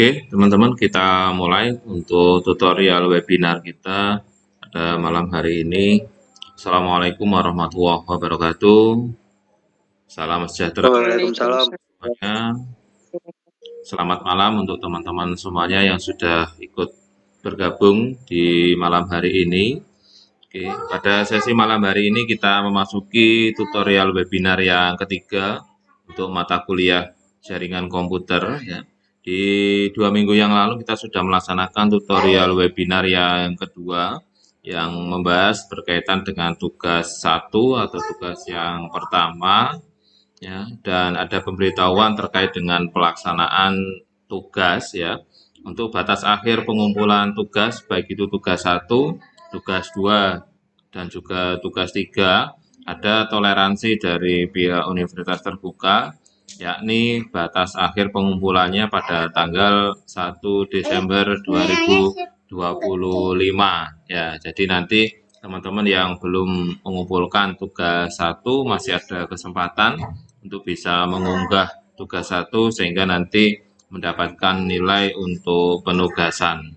Oke, teman-teman, kita mulai untuk tutorial webinar kita pada malam hari ini. Assalamualaikum warahmatullahi wabarakatuh. Salam sejahtera Waalaikumsalam. semuanya. Selamat malam untuk teman-teman semuanya yang sudah ikut bergabung di malam hari ini. Oke, pada sesi malam hari ini kita memasuki tutorial webinar yang ketiga untuk mata kuliah jaringan komputer ya. Di 2 minggu yang lalu kita sudah melaksanakan tutorial webinar yang kedua yang membahas berkaitan dengan tugas 1 atau tugas yang pertama ya, dan ada pemberitahuan terkait dengan pelaksanaan tugas ya. Untuk batas akhir pengumpulan tugas baik itu tugas 1, tugas 2 dan juga tugas 3 ada toleransi dari pihak Universitas Terbuka, yakni batas akhir pengumpulannya pada tanggal 1 Desember 2025 ya. Jadi nanti teman-teman yang belum mengumpulkan tugas 1 masih ada kesempatan untuk bisa mengunggah tugas 1 sehingga nanti mendapatkan nilai untuk penugasan.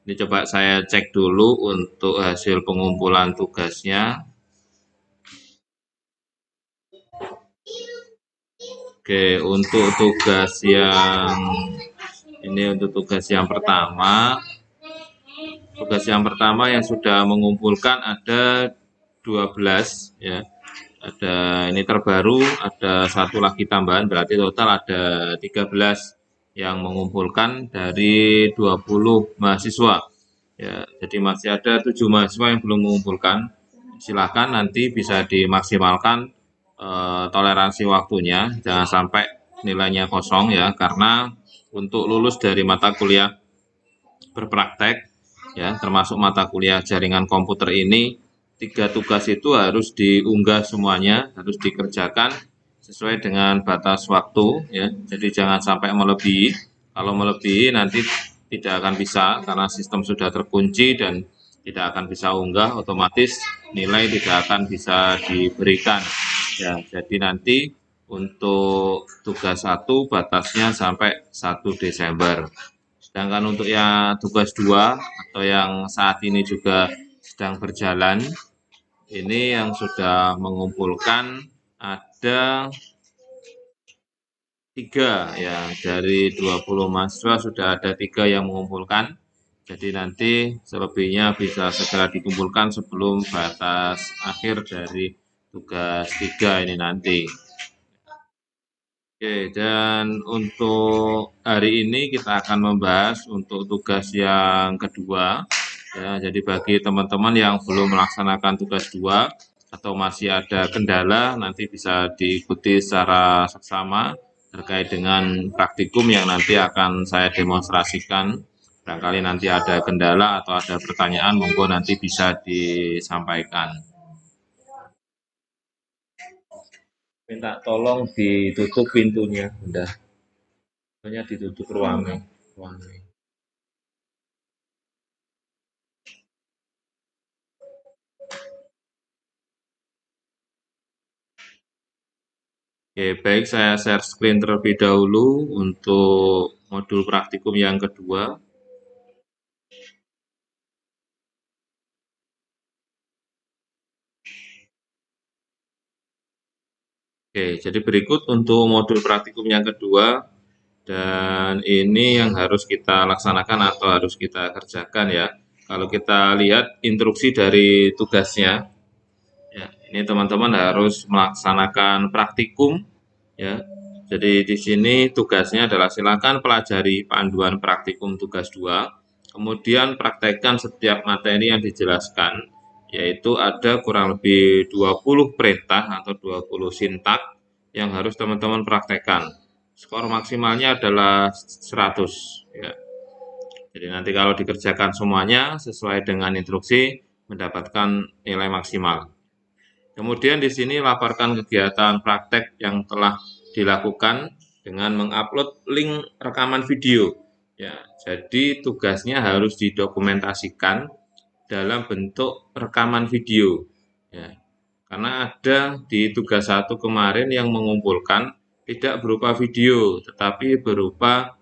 Ini coba saya cek dulu untuk hasil pengumpulan tugasnya. Oke, untuk tugas yang pertama, yang sudah mengumpulkan ada 12 ya. Ada ini terbaru, ada satu lagi tambahan, berarti total ada 13 yang mengumpulkan dari 20 mahasiswa. Ya, jadi masih ada 7 mahasiswa yang belum mengumpulkan. Silakan nanti bisa dimaksimalkan toleransi waktunya, jangan sampai nilainya kosong ya, karena untuk lulus dari mata kuliah berpraktek ya, termasuk mata kuliah jaringan komputer ini, 3 tugas itu harus diunggah semuanya, harus dikerjakan sesuai dengan batas waktu ya. Jadi jangan sampai melebihi. Kalau melebihi nanti tidak akan bisa karena sistem sudah terkunci dan tidak akan bisa unggah, otomatis nilai tidak akan bisa diberikan. Ya, jadi nanti untuk tugas 1 batasnya sampai 1 Desember. Sedangkan untuk yang tugas 2 atau yang saat ini juga sedang berjalan, ini yang sudah mengumpulkan ada 3 ya, dari 20 mahasiswa sudah ada 3 yang mengumpulkan. Jadi nanti selebihnya bisa segera dikumpulkan sebelum batas akhir dari tugas 3 ini nanti. Oke, dan untuk hari ini kita akan membahas untuk tugas yang kedua. Ya, jadi bagi teman-teman yang belum melaksanakan tugas 2 atau masih ada kendala, nanti bisa diikuti secara seksama terkait dengan praktikum yang nanti akan saya demonstrasikan. Barangkali nanti ada kendala atau ada pertanyaan, monggo nanti bisa disampaikan. Minta tolong ditutup pintunya, udah. Pintunya ditutup ruangnya. Oke, baik, saya share screen terlebih dahulu untuk modul praktikum yang kedua. Oke, jadi berikut untuk modul praktikum yang kedua, dan ini yang harus kita laksanakan atau harus kita kerjakan ya. Kalau kita lihat instruksi dari tugasnya, ya, ini teman-teman harus melaksanakan praktikum ya. Jadi di sini tugasnya adalah silakan pelajari panduan praktikum tugas 2, kemudian praktekkan setiap materi yang dijelaskan, yaitu ada kurang lebih 20 perintah atau 20 sintak yang harus teman-teman praktekkan. Skor maksimalnya adalah 100 ya. Jadi nanti kalau dikerjakan semuanya sesuai dengan instruksi mendapatkan nilai maksimal. Kemudian di sini laporkan kegiatan praktek yang telah dilakukan dengan mengupload link rekaman video. Ya, jadi tugasnya harus didokumentasikan dalam bentuk rekaman video. Ya, karena ada di tugas 1 kemarin yang mengumpulkan tidak berupa video, tetapi berupa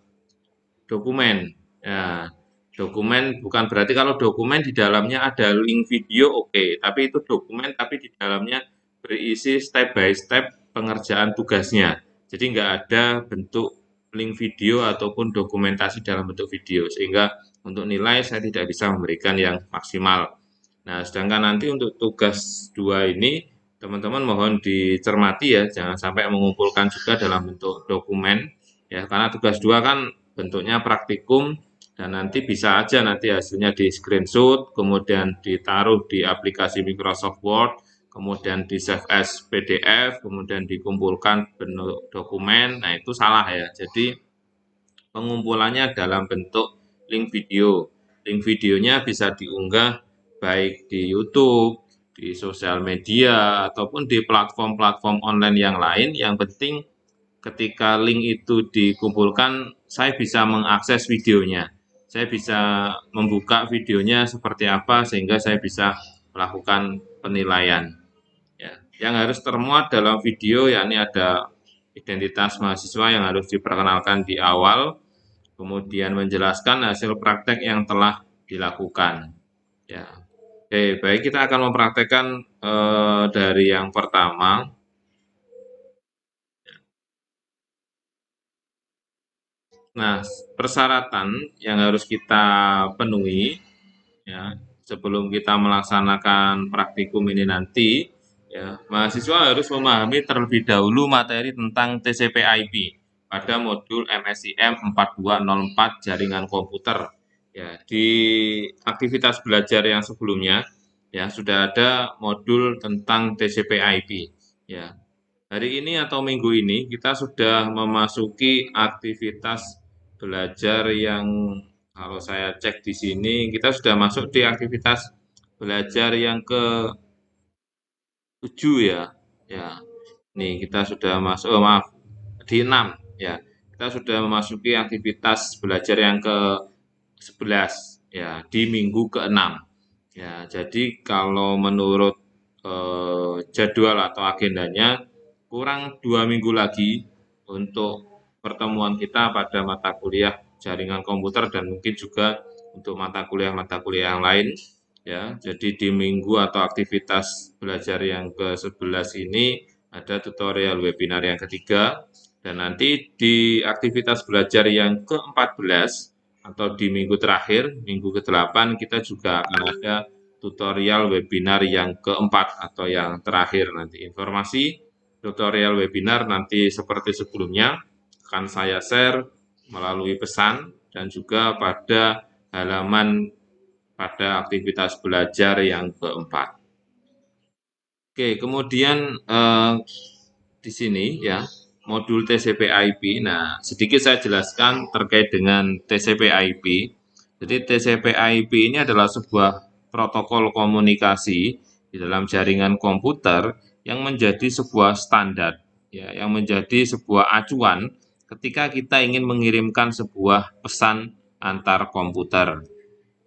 dokumen. Ya, dokumen bukan berarti kalau dokumen di dalamnya ada link video, oke, tapi itu dokumen tapi di dalamnya berisi step by step pengerjaan tugasnya. Jadi nggak ada bentuk link video ataupun dokumentasi dalam bentuk video, sehingga untuk nilai saya tidak bisa memberikan yang maksimal. Nah, sedangkan nanti untuk tugas 2 ini, teman-teman mohon dicermati ya, jangan sampai mengumpulkan juga dalam bentuk dokumen, ya, karena tugas 2 kan bentuknya praktikum, dan nanti bisa aja nanti hasilnya di screenshot, kemudian ditaruh di aplikasi Microsoft Word, kemudian di save as PDF, kemudian dikumpulkan bentuk dokumen. Nah, itu salah ya. Jadi pengumpulannya dalam bentuk link video. Link videonya bisa diunggah baik di YouTube, di sosial media, ataupun di platform-platform online yang lain. Yang penting ketika link itu dikumpulkan, saya bisa mengakses videonya. Saya bisa membuka videonya seperti apa sehingga saya bisa melakukan penilaian. Ya, yang harus termuat dalam video yakni ada identitas mahasiswa yang harus diperkenalkan di awal, kemudian menjelaskan hasil praktek yang telah dilakukan. Ya, oke, baik kita akan mempraktekkan dari yang pertama. Nah, persyaratan yang harus kita penuhi ya sebelum kita melaksanakan praktikum ini nanti, ya mahasiswa harus memahami terlebih dahulu materi tentang TCP/IP pada modul MSIM 4204 jaringan komputer. Ya, di aktivitas belajar yang sebelumnya ya sudah ada modul tentang TCP/IP. Ya, hari ini atau minggu ini kita sudah memasuki aktivitas belajar yang kalau saya cek di sini kita sudah masuk di aktivitas belajar yang ke-7 ya. Ya, nih kita sudah masuk, oh maaf, di 6 ya. Kita sudah memasuki aktivitas belajar yang ke-11 ya di minggu ke-6. Ya, jadi kalau menurut jadwal atau agendanya kurang 2 minggu lagi untuk pertemuan kita pada mata kuliah jaringan komputer dan mungkin juga untuk mata kuliah yang lain ya. Jadi di minggu atau aktivitas belajar yang ke-11 ini ada tutorial webinar yang ketiga dan nanti di aktivitas belajar yang ke-14 atau di minggu terakhir, minggu ke-8 kita juga akan ada tutorial webinar yang keempat atau yang terakhir nanti. Informasi tutorial webinar nanti seperti sebelumnya akan saya share melalui pesan dan juga pada halaman pada aktivitas belajar yang keempat. Oke, kemudian di sini ya modul TCP/IP. Nah, sedikit saya jelaskan terkait dengan TCP/IP. Jadi TCP/IP ini adalah sebuah protokol komunikasi di dalam jaringan komputer yang menjadi sebuah standar, ya, yang menjadi sebuah acuan ketika kita ingin mengirimkan sebuah pesan antar komputer.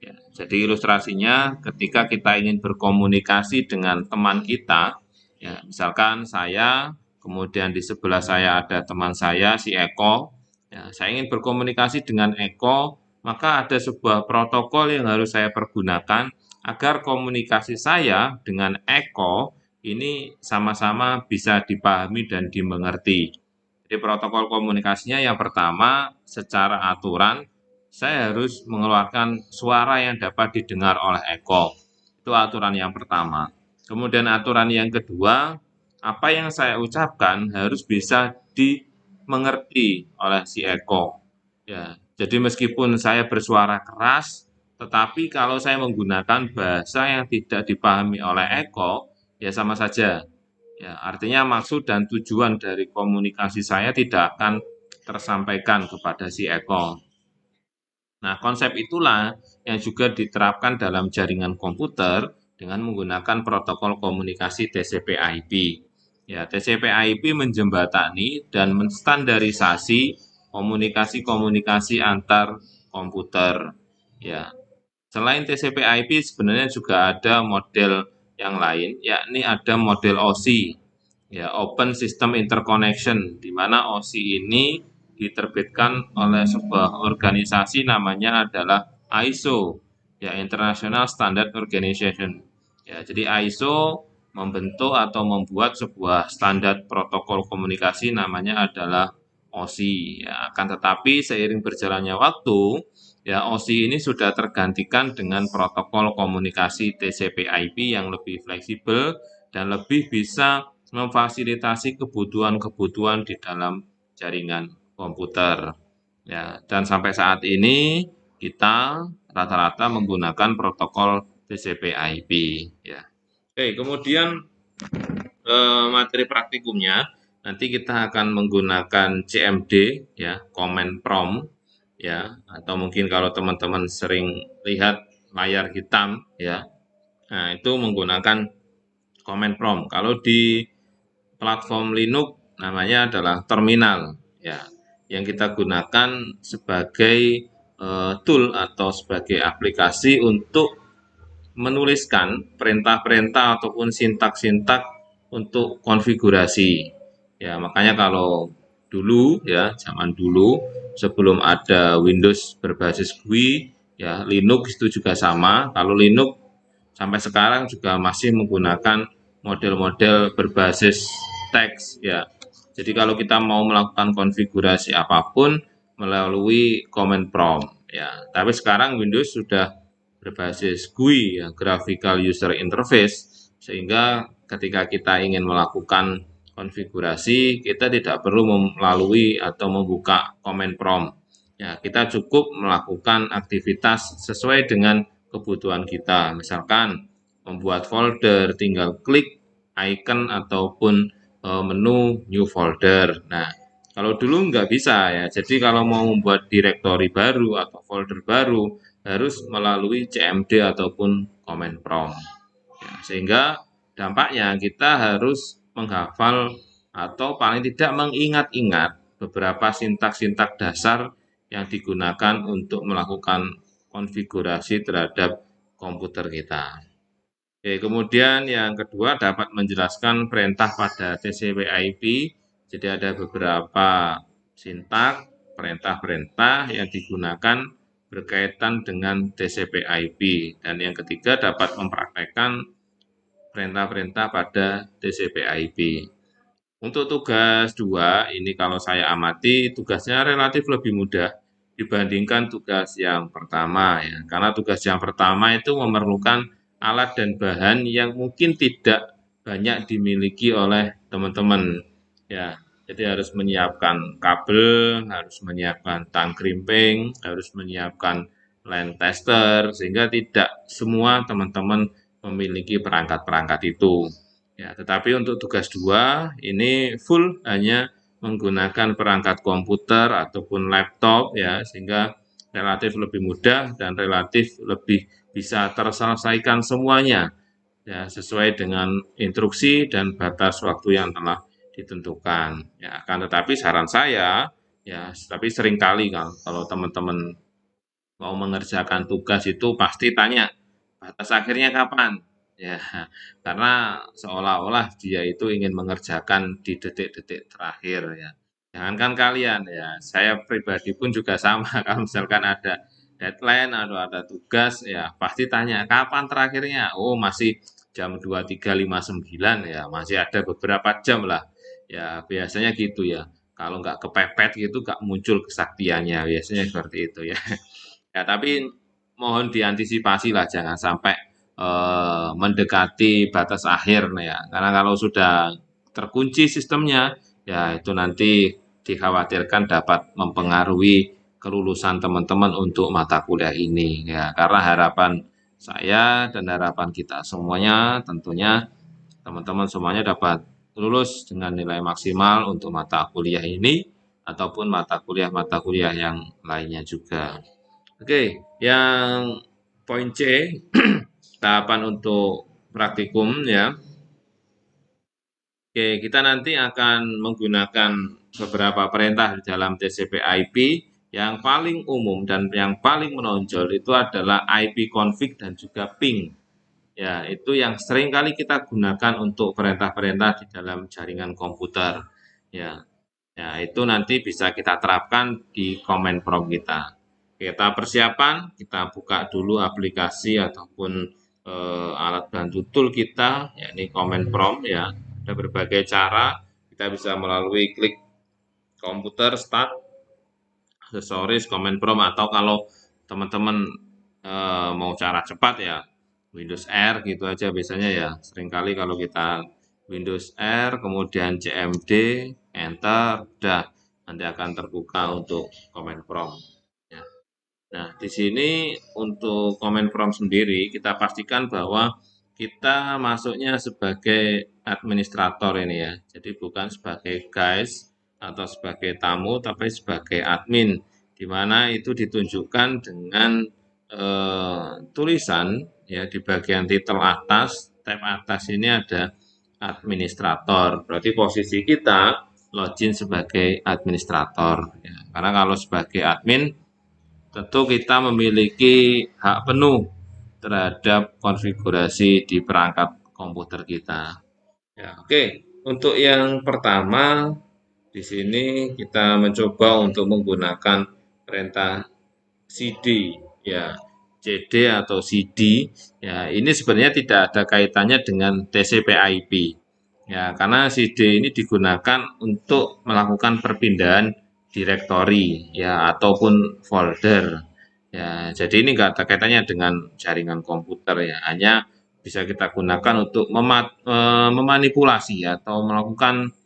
Ya, jadi ilustrasinya ketika kita ingin berkomunikasi dengan teman kita, ya, misalkan saya, kemudian di sebelah saya ada teman saya, si Eko, ya, saya ingin berkomunikasi dengan Eko, maka ada sebuah protokol yang harus saya pergunakan agar komunikasi saya dengan Eko ini sama-sama bisa dipahami dan dimengerti. Jadi protokol komunikasinya yang pertama, secara aturan, saya harus mengeluarkan suara yang dapat didengar oleh Eko. Itu aturan yang pertama. Kemudian aturan yang kedua, apa yang saya ucapkan harus bisa dimengerti oleh si Eko. Ya, jadi meskipun saya bersuara keras, tetapi kalau saya menggunakan bahasa yang tidak dipahami oleh Eko, ya sama saja. Ya, artinya maksud dan tujuan dari komunikasi saya tidak akan tersampaikan kepada si Eko. Nah, konsep itulah yang juga diterapkan dalam jaringan komputer dengan menggunakan protokol komunikasi TCP/IP. Ya, TCP/IP menjembatani dan menstandarisasi komunikasi-komunikasi antar komputer. Ya, selain TCP/IP sebenarnya juga ada model yang lain, yakni ada model OSI, ya Open System Interconnection, di mana OSI ini diterbitkan oleh sebuah organisasi namanya adalah ISO, ya International Standard Organization. Ya, jadi ISO membentuk atau membuat sebuah standar protokol komunikasi namanya adalah OSI. Ya, akan tetapi seiring berjalannya waktu, ya OSI ini sudah tergantikan dengan protokol komunikasi TCP/IP yang lebih fleksibel dan lebih bisa memfasilitasi kebutuhan-kebutuhan di dalam jaringan komputer. Ya, dan sampai saat ini kita rata-rata menggunakan protokol TCP/IP. Ya. Oke, kemudian materi praktikumnya nanti kita akan menggunakan CMD, ya, Command Prompt, ya, atau mungkin kalau teman-teman sering lihat layar hitam, ya, nah itu menggunakan Command Prompt. Kalau di platform Linux namanya adalah terminal, ya, yang kita gunakan sebagai tool atau sebagai aplikasi untuk menuliskan perintah-perintah ataupun sintak-sintak untuk konfigurasi. Ya, makanya kalau dulu, ya, zaman dulu sebelum ada Windows berbasis GUI, ya, Linux itu juga sama. Kalau Linux sampai sekarang juga masih menggunakan model-model berbasis teks, ya. Jadi kalau kita mau melakukan konfigurasi apapun melalui command prompt, ya. Tapi sekarang Windows sudah berbasis GUI, ya, Graphical User Interface, sehingga ketika kita ingin melakukan konfigurasi kita tidak perlu melalui atau membuka command prompt. Ya, kita cukup melakukan aktivitas sesuai dengan kebutuhan kita. Misalkan membuat folder, tinggal klik icon ataupun menu new folder. Nah, kalau dulu nggak bisa, ya. Jadi kalau mau membuat direktori baru atau folder baru harus melalui CMD ataupun command prompt. Ya, sehingga dampaknya kita harus menghafal atau paling tidak mengingat-ingat beberapa sintak-sintak dasar yang digunakan untuk melakukan konfigurasi terhadap komputer kita. Oke, kemudian yang kedua dapat menjelaskan perintah pada TCP/IP. Jadi ada beberapa sintak perintah-perintah yang digunakan berkaitan dengan TCP/IP. Dan yang ketiga dapat mempraktekkan perintah-perintah pada TCP/IP. Untuk tugas 2, ini kalau saya amati tugasnya relatif lebih mudah dibandingkan tugas yang pertama, ya. Karena tugas yang pertama itu memerlukan alat dan bahan yang mungkin tidak banyak dimiliki oleh teman-teman, ya. Jadi harus menyiapkan kabel, harus menyiapkan tang krimping, harus menyiapkan LAN tester sehingga tidak semua teman-teman memiliki perangkat-perangkat itu. Ya, tetapi untuk tugas 2 ini full hanya menggunakan perangkat komputer ataupun laptop, ya, sehingga relatif lebih mudah dan relatif lebih bisa terselesaikan semuanya, ya, sesuai dengan instruksi dan batas waktu yang telah ditentukan. Ya, akan tetapi saran saya, ya, tapi seringkali kalau teman-teman mau mengerjakan tugas itu pasti tanya batas akhirnya kapan, ya, karena seolah-olah dia itu ingin mengerjakan di detik-detik terakhir, ya. Jangankan kalian, ya, saya pribadi pun juga sama. Kalau misalkan ada deadline atau ada tugas, ya pasti tanya kapan terakhirnya. Oh, masih jam 23.59, ya, masih ada beberapa jam lah, ya, biasanya gitu, ya. Kalau nggak kepepet gitu nggak muncul kesaktiannya, biasanya seperti itu, ya. Ya, tapi mohon diantisipasi lah, jangan sampai mendekati batas akhir, nah, ya. Karena kalau sudah terkunci sistemnya, ya itu nanti dikhawatirkan dapat mempengaruhi kelulusan teman-teman untuk mata kuliah ini, ya. Karena harapan saya dan harapan kita semuanya tentunya teman-teman semuanya dapat lulus dengan nilai maksimal untuk mata kuliah ini ataupun mata kuliah yang lainnya juga. Oke, yang poin C, tahapan untuk praktikum, ya. Oke, kita nanti akan menggunakan beberapa perintah di dalam TCP/IP. Yang paling umum dan yang paling menonjol itu adalah IP config dan juga ping. Ya, itu yang sering kali kita gunakan untuk perintah-perintah di dalam jaringan komputer. Ya, Ya, itu nanti bisa kita terapkan di command prompt kita. Kita persiapan, kita buka dulu aplikasi ataupun alat bantu tool kita, yakni command prompt ya. Ada berbagai cara, kita bisa melalui klik komputer, start, aksesoris, command prompt, atau kalau teman-teman mau cara cepat ya Windows R gitu aja biasanya ya. Seringkali kalau kita Windows R, kemudian CMD, Enter, udah nanti akan terbuka untuk command prompt. Ya. Nah, di sini untuk command prompt sendiri kita pastikan bahwa kita masuknya sebagai administrator ini ya. Jadi bukan sebagai guys atau sebagai tamu, tapi sebagai admin, di mana itu ditunjukkan dengan tulisan ya di bagian titel atas, tab atas ini ada administrator. Berarti posisi kita login sebagai administrator. Ya. Karena kalau sebagai admin tentu kita memiliki hak penuh terhadap konfigurasi di perangkat komputer kita. Ya, oke. Untuk yang pertama, di sini kita mencoba untuk menggunakan perintah CD, ya, CD atau CD. Ya, ini sebenarnya tidak ada kaitannya dengan TCP/IP. Ya, karena CD ini digunakan untuk melakukan perpindahan direktori ya ataupun folder. Ya, jadi ini enggak ada kaitannya dengan jaringan komputer ya, hanya bisa kita gunakan untuk memanipulasi atau melakukan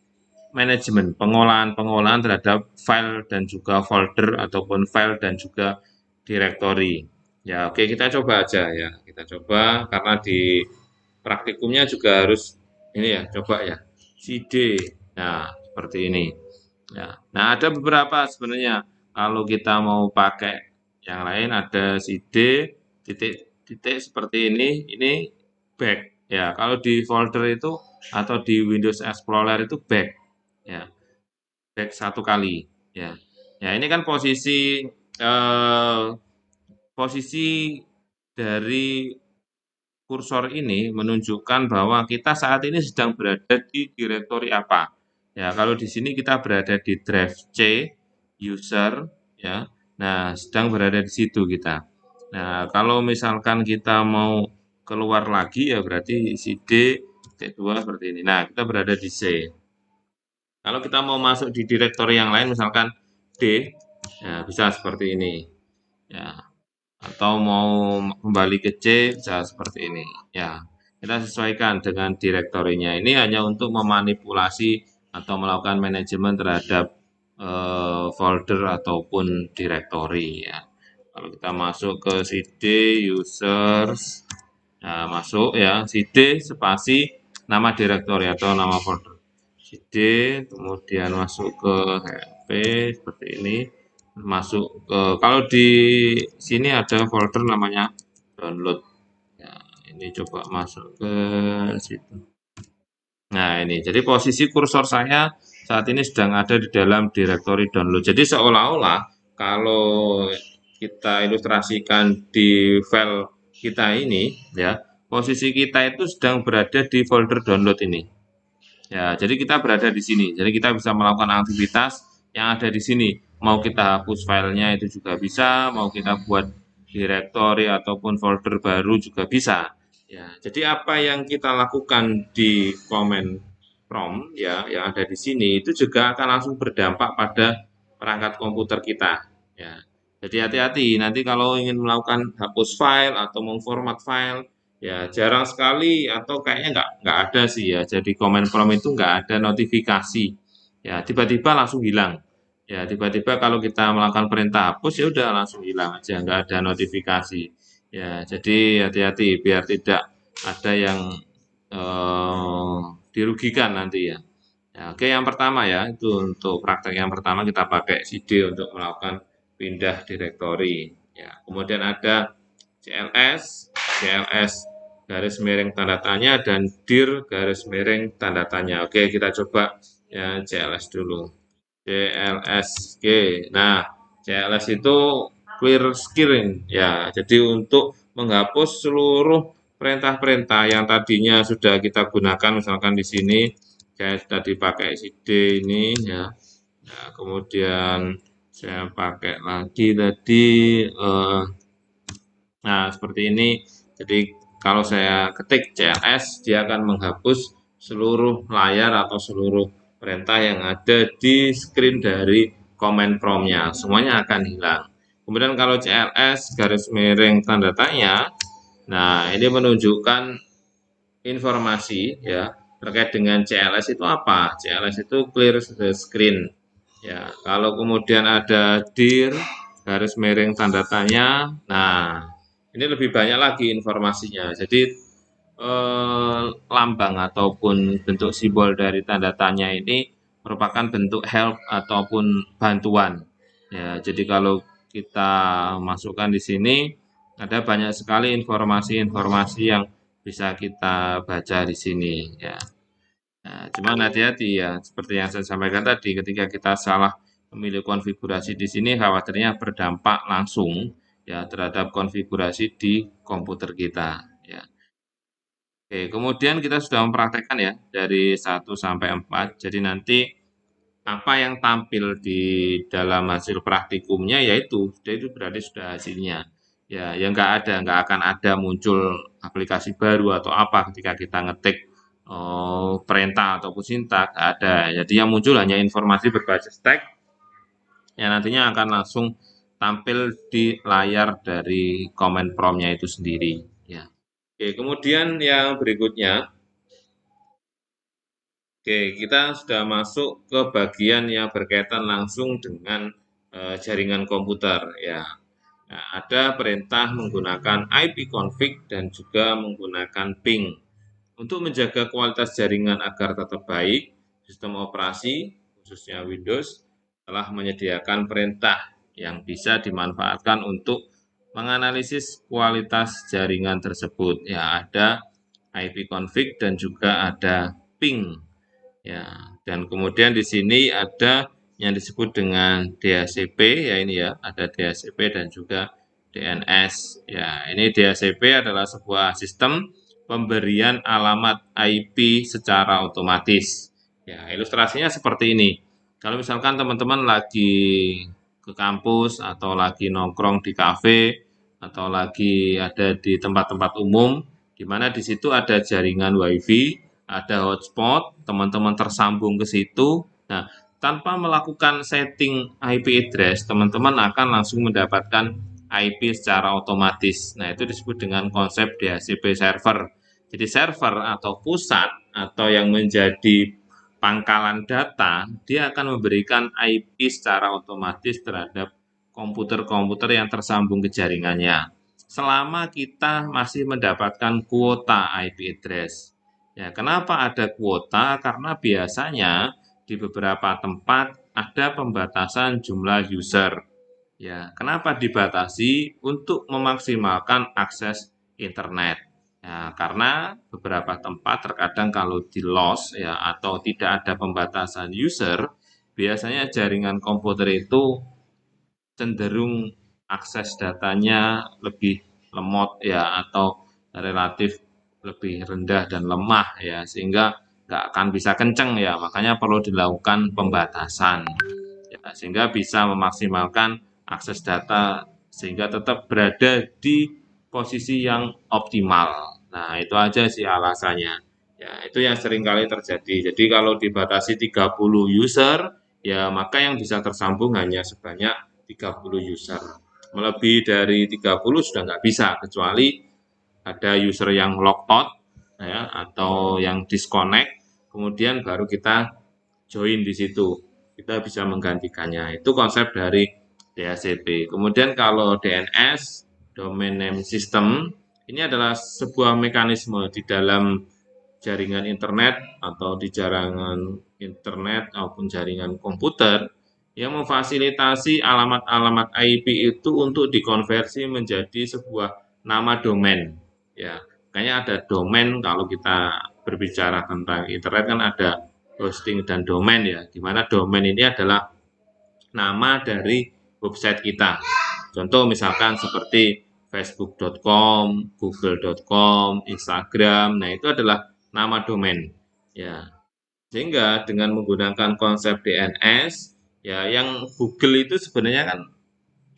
manajemen pengolahan terhadap file dan juga folder ataupun file dan juga direktori. Ya, oke kita coba aja ya. Kita coba karena di praktikumnya juga harus ini ya, coba ya. CD. Nah, seperti ini. Ya. Nah, ada beberapa sebenarnya kalau kita mau pakai yang lain ada CD titik-titik seperti ini back. Ya, kalau di folder itu atau di Windows Explorer itu back. Ya, back satu kali. Ya, ya ini kan posisi dari kursor ini menunjukkan bahwa kita saat ini sedang berada di direktori apa. Ya, kalau di sini kita berada di drive C, user, ya. Nah, sedang berada di situ kita. Nah, kalau misalkan kita mau keluar lagi ya berarti CD C2 seperti ini. Nah, kita berada di C. Kalau kita mau masuk di direktori yang lain misalkan D, ya bisa seperti ini. Ya, atau mau kembali ke C bisa seperti ini. Ya, kita sesuaikan dengan direktorinya. Ini hanya untuk memanipulasi atau melakukan manajemen terhadap folder ataupun direktori ya. Kalau kita masuk ke CD users, nah masuk ya CD spasi nama direktori atau nama folder. CD kemudian masuk ke HP seperti ini, masuk ke kalau di sini ada folder namanya download ya, ini coba masuk ke situ. Nah ini jadi posisi kursor saya saat ini sedang ada di dalam direktori download, jadi seolah-olah kalau kita ilustrasikan di file kita ini ya, posisi kita itu sedang berada di folder download ini. Ya, jadi kita berada di sini. Jadi kita bisa melakukan aktivitas yang ada di sini. Mau kita hapus filenya itu juga bisa, mau kita buat direktori ataupun folder baru juga bisa. Ya, jadi apa yang kita lakukan di command prompt ya yang ada di sini itu juga akan langsung berdampak pada perangkat komputer kita. Ya. Jadi hati-hati nanti kalau ingin melakukan hapus file atau memformat file ya jarang sekali atau kayaknya nggak ada sih ya. Jadi command prompt itu nggak ada notifikasi. Ya tiba-tiba langsung hilang. Ya tiba-tiba kalau kita melakukan perintah hapus ya udah langsung hilang aja, nggak ada notifikasi. Ya jadi hati-hati biar tidak ada yang dirugikan nanti ya. Ya, oke yang pertama ya itu untuk praktek yang pertama kita pakai CD untuk melakukan pindah direktori. Ya kemudian ada CLS garis miring tanda tanya dan dir garis miring tanda tanya. Oke, kita coba ya CLS dulu. CLSG. Nah, CLS itu clear screen ya. Jadi untuk menghapus seluruh perintah-perintah yang tadinya sudah kita gunakan misalkan di sini saya sudah dipakai CD ini ya. Nah, kemudian saya pakai lagi tadi, nah seperti ini. Jadi kalau saya ketik CLS, dia akan menghapus seluruh layar atau seluruh perintah yang ada di screen dari command prompt-nya. Semuanya akan hilang. Kemudian kalau CLS garis miring tanda tanya, nah ini menunjukkan informasi ya terkait dengan CLS itu apa? CLS itu clear the screen. Ya, kalau kemudian ada dir garis miring tanda tanya, nah ini lebih banyak lagi informasinya. Jadi lambang ataupun bentuk simbol dari tanda tanya ini merupakan bentuk help ataupun bantuan. Ya, jadi kalau kita masukkan di sini ada banyak sekali informasi-informasi yang bisa kita baca di sini ya. Nah, cuman hati-hati ya, seperti yang saya sampaikan tadi, ketika kita salah memilih konfigurasi di sini, khawatirnya berdampak langsung ya terhadap konfigurasi di komputer kita. Ya. Oke, kemudian kita sudah mempraktekkan ya dari 1 sampai 4. Jadi nanti apa yang tampil di dalam hasil praktikumnya yaitu itu berarti sudah hasilnya. Ya, yang nggak akan ada muncul aplikasi baru atau apa ketika kita ngetik perintah ataupun sintak, nggak ada. Jadi yang muncul hanya informasi berbasis teks yang nantinya akan langsung tampil di layar dari command prompt-nya itu sendiri. Ya. Oke, kemudian yang berikutnya, oke, kita sudah masuk ke bagian yang berkaitan langsung dengan jaringan komputer ya. Nah, ada perintah menggunakan ipconfig dan juga menggunakan ping. Untuk menjaga kualitas jaringan agar tetap baik, sistem operasi khususnya Windows telah menyediakan perintah yang bisa dimanfaatkan untuk menganalisis kualitas jaringan tersebut. Ya, ada ipconfig dan juga ada ping. Ya, dan kemudian di sini ada yang disebut dengan DHCP ya ini ya, ada DHCP dan juga DNS. Ya, ini DHCP adalah sebuah sistem pemberian alamat IP secara otomatis. Ya, ilustrasinya seperti ini. Kalau misalkan teman-teman lagi ke kampus atau lagi nongkrong di kafe atau lagi ada di tempat-tempat umum di mana di situ ada jaringan WiFi, ada hotspot, teman-teman tersambung ke situ. Nah, tanpa melakukan setting IP address, teman-teman akan langsung mendapatkan IP secara otomatis. Nah, itu disebut dengan konsep DHCP server. Jadi server atau pusat atau yang menjadi pangkalan data, dia akan memberikan IP secara otomatis terhadap komputer-komputer yang tersambung ke jaringannya. Selama kita masih mendapatkan kuota IP address. Ya, kenapa ada kuota? Karena biasanya di beberapa tempat ada pembatasan jumlah user. Ya, kenapa dibatasi? Untuk memaksimalkan akses internet. Ya, karena beberapa tempat terkadang kalau di loss ya atau tidak ada pembatasan user, biasanya jaringan komputer itu cenderung akses datanya lebih lemot ya atau relatif lebih rendah dan lemah ya sehingga nggak akan bisa kenceng ya makanya perlu dilakukan pembatasan ya, sehingga bisa memaksimalkan akses data sehingga tetap berada di posisi yang optimal. Nah, itu aja sih alasannya. Ya, itu yang sering kali terjadi. Jadi kalau dibatasi 30 user, ya maka yang bisa tersambung hanya sebanyak 30 user. Melebihi dari 30 sudah nggak bisa, kecuali ada user yang logout ya, atau yang disconnect, kemudian baru kita join di situ. Kita bisa menggantikannya. Itu konsep dari DHCP. Kemudian kalau DNS, Domain Name System, ini adalah sebuah mekanisme di dalam jaringan internet atau di jaringan internet maupun jaringan komputer yang memfasilitasi alamat-alamat IP itu untuk dikonversi menjadi sebuah nama domain. Ya, kayaknya ada domain kalau kita berbicara tentang internet kan ada hosting dan domain ya, di mana domain ini adalah nama dari website kita. Contoh misalkan seperti facebook.com, google.com, Instagram. Nah, itu adalah nama domain. Ya. Sehingga dengan menggunakan konsep DNS, Ya, yang Google itu sebenarnya kan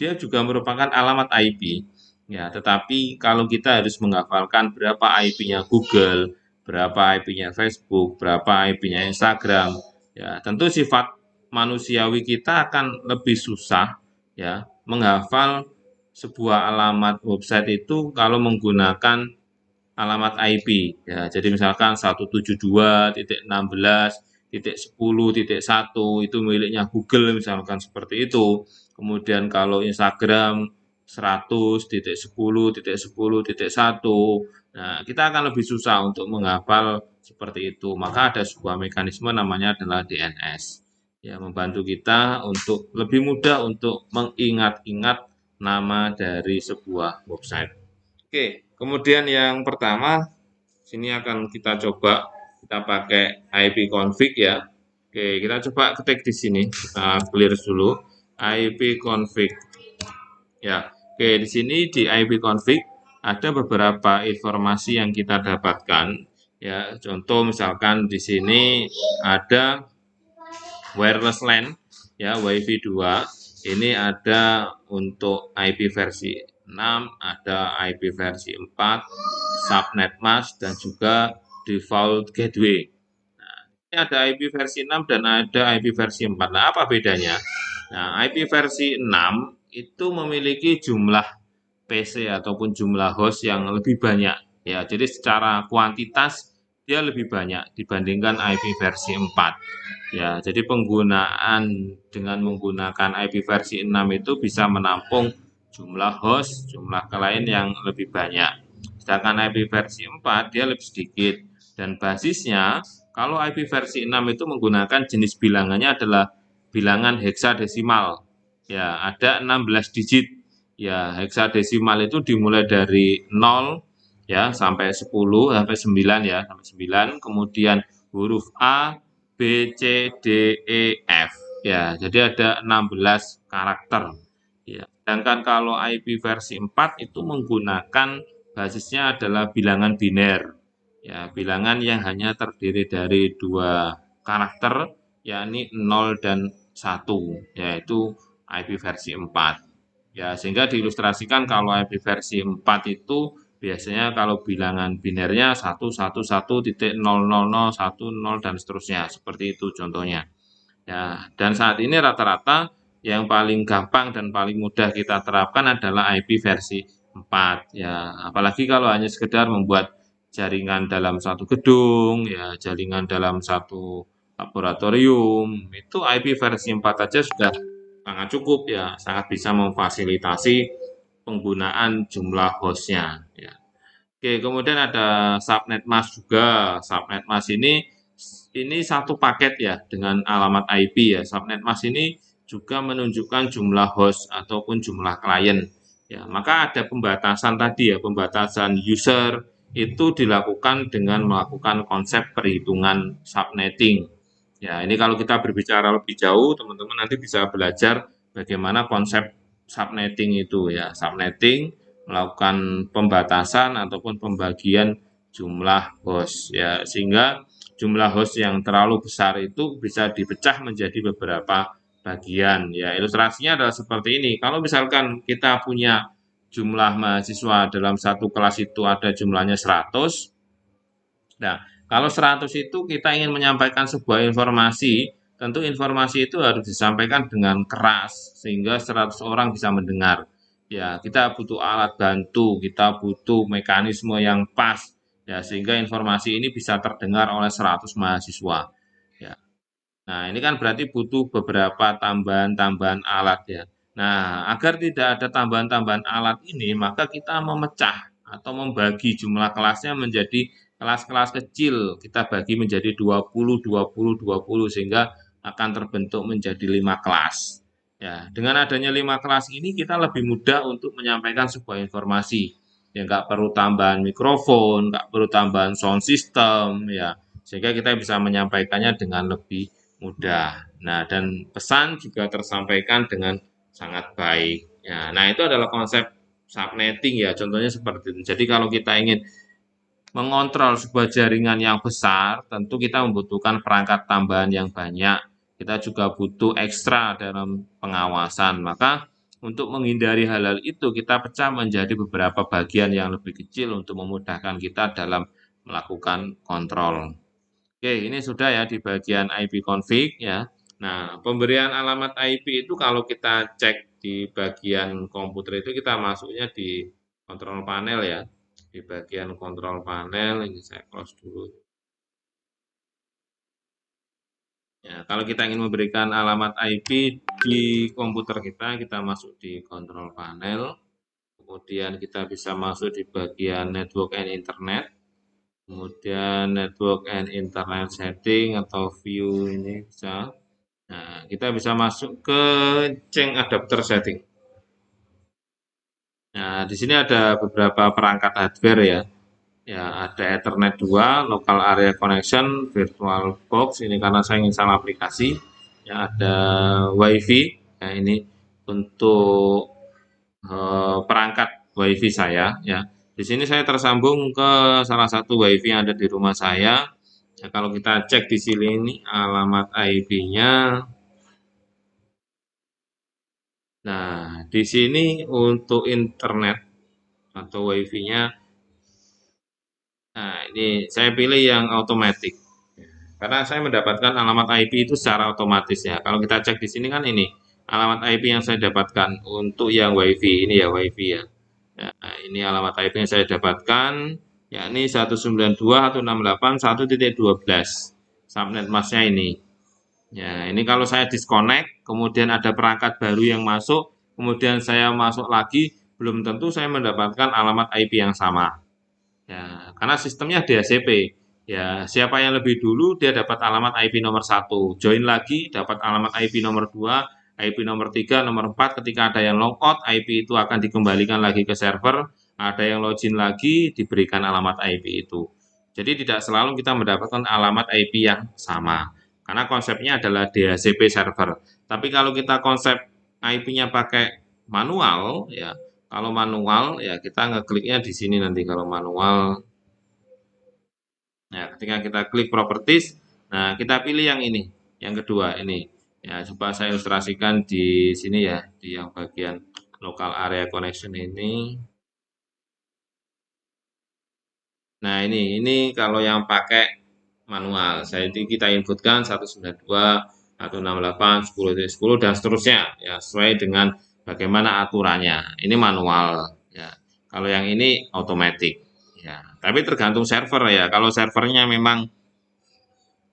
dia juga merupakan alamat IP. Ya, tetapi kalau kita harus menghafalkan berapa IP-nya Google, berapa IP-nya Facebook, berapa IP-nya Instagram, ya tentu sifat manusiawi kita akan lebih susah ya menghafal sebuah alamat website itu kalau menggunakan alamat IP ya. Jadi misalkan 172.16.10.1 itu miliknya Google misalkan seperti itu. Kemudian kalau Instagram 100.10.10.1. Nah, kita akan lebih susah untuk menghafal seperti itu. Maka ada sebuah mekanisme namanya adalah DNS. Ya, membantu kita untuk lebih mudah untuk mengingat-ingat nama dari sebuah website. Oke, kemudian yang pertama, sini akan kita coba kita pakai ipconfig ya. Oke, kita coba ketik di sini. Kita clear dulu ipconfig. Ya, oke di sini di ipconfig ada beberapa informasi yang kita dapatkan. Ya, contoh misalkan di sini ada wireless LAN ya WiFi 2 ini ada untuk IP versi 6, ada IP versi 4, subnet mask dan juga default gateway. Nah, ini ada IP versi 6 dan ada IP versi 4. Nah, apa bedanya? Nah, IP versi 6 itu memiliki jumlah PC ataupun jumlah host yang lebih banyak. Ya, jadi secara kuantitas dia lebih banyak dibandingkan IP versi 4. Ya, jadi penggunaan dengan menggunakan IP versi 6 itu bisa menampung jumlah host, jumlah klien yang lebih banyak. Sedangkan IP versi 4 dia lebih sedikit dan basisnya kalau IP versi 6 itu menggunakan jenis bilangannya adalah bilangan heksadesimal. Ya, ada 16 digit. Ya, heksadesimal itu dimulai dari 0 ya sampai 10 sampai 9 ya, sampai 9, kemudian huruf A, B, C, D, E, F. Ya, jadi ada 16 karakter. Ya, sedangkan kalau IP versi 4 itu menggunakan basisnya adalah bilangan biner. Ya, bilangan yang hanya terdiri dari dua karakter, yakni 0 dan 1, yaitu IP versi 4. Ya, sehingga diilustrasikan kalau IP versi 4 itu biasanya kalau bilangan binernya 111.00010 dan seterusnya. Seperti itu contohnya. Ya, dan saat ini rata-rata yang paling gampang dan paling mudah kita terapkan adalah IP versi 4. Ya, apalagi kalau hanya sekedar membuat jaringan dalam satu gedung, ya, jaringan dalam satu laboratorium, itu IP versi 4 saja sudah sangat cukup ya, sangat bisa memfasilitasi penggunaan jumlah hostnya. Ya. Oke, kemudian ada subnet mask juga. Subnet mask ini satu paket ya dengan alamat IP ya. Subnet mask ini juga menunjukkan jumlah host ataupun jumlah klien. Ya, maka ada pembatasan tadi ya, pembatasan user itu dilakukan dengan melakukan konsep perhitungan subnetting. Ya, ini kalau kita berbicara lebih jauh, teman-teman nanti bisa belajar bagaimana konsep subnetting itu ya. Subnetting melakukan pembatasan ataupun pembagian jumlah host ya, sehingga jumlah host yang terlalu besar itu bisa dipecah menjadi beberapa bagian. Ya, ilustrasinya adalah seperti ini. Kalau misalkan kita punya jumlah mahasiswa dalam satu kelas itu ada jumlahnya 100. Nah, kalau 100 itu kita ingin menyampaikan sebuah informasi, tentu informasi itu harus disampaikan dengan keras sehingga 100 orang bisa mendengar. Ya, kita butuh alat bantu, kita butuh mekanisme yang pas ya sehingga informasi ini bisa terdengar oleh 100 mahasiswa. Ya. Nah, ini kan berarti butuh beberapa tambahan-tambahan alat ya. Nah, agar tidak ada tambahan-tambahan alat ini, maka kita memecah atau membagi jumlah kelasnya menjadi kelas-kelas kecil. Kita bagi menjadi 20, 20, 20 sehingga akan terbentuk menjadi 5 kelas. Ya, dengan adanya 5 kelas ini kita lebih mudah untuk menyampaikan sebuah informasi. Ya, nggak perlu tambahan mikrofon, nggak perlu tambahan sound system, ya, sehingga kita bisa menyampaikannya dengan lebih mudah. Nah, dan pesan juga tersampaikan dengan sangat baik. Ya, nah itu adalah konsep subnetting ya, contohnya seperti itu. Jadi kalau kita ingin mengontrol sebuah jaringan yang besar, tentu kita membutuhkan perangkat tambahan yang banyak. kita juga butuh ekstra dalam pengawasan. Maka untuk menghindari hal-hal itu, kita pecah menjadi beberapa bagian yang lebih kecil untuk memudahkan kita dalam melakukan kontrol. Oke, ini sudah ya di bagian IP config ya. Nah, pemberian alamat IP itu kalau kita cek di bagian komputer itu kita masuknya di kontrol panel ya. Di bagian kontrol panel, ini saya close dulu. Ya, kalau kita ingin memberikan alamat IP di komputer kita masuk di kontrol panel. Kemudian kita bisa masuk di bagian network and internet. Kemudian network and internet setting atau view ini bisa. Nah, kita bisa masuk ke change adapter setting. Nah, di sini ada beberapa perangkat hardware ya. Ya, ada Ethernet 2, local area connection, virtual box, ini karena saya install aplikasi. Ya, ada WiFi. Nah, ini untuk perangkat WiFi saya ya. Di sini saya tersambung ke salah satu WiFi yang ada di rumah saya. Ya, kalau kita cek di sini ini alamat IP-nya. Nah, di sini untuk internet atau WiFi-nya, nah ini saya pilih yang automatic. Karena saya mendapatkan alamat IP itu secara otomatis ya. Kalau kita cek di sini kan ini alamat IP yang saya dapatkan untuk yang WiFi ini ya WiFi ya. Nah, ini alamat IP yang saya dapatkan yakni 192.168.1.12 subnet masknya ini. Ya, ini kalau saya disconnect, kemudian ada perangkat baru yang masuk, kemudian saya masuk lagi, belum tentu saya mendapatkan alamat IP yang sama. Ya, karena sistemnya DHCP. Ya, siapa yang lebih dulu dia dapat alamat IP nomor 1. Join lagi dapat alamat IP nomor 2, IP nomor 3, nomor 4. Ketika ada yang logout, IP itu akan dikembalikan lagi ke server. Ada yang login lagi diberikan alamat IP itu. Jadi tidak selalu kita mendapatkan alamat IP yang sama. Karena konsepnya adalah DHCP server. Tapi kalau kita konsep IP-nya pakai manual ya, kalau manual ya kita ngekliknya di sini nanti kalau manual. Nah, ketika kita klik properties, nah kita pilih yang ini, yang kedua ini. Ya, coba saya ilustrasikan di sini ya, di yang bagian local area connection ini. Nah, ini kalau yang pakai manual. Kita inputkan 192, 168, 10, 10 dan seterusnya ya, sesuai dengan bagaimana aturannya. Ini manual ya. Kalau yang ini otomatis ya. Tapi tergantung server ya. Kalau servernya memang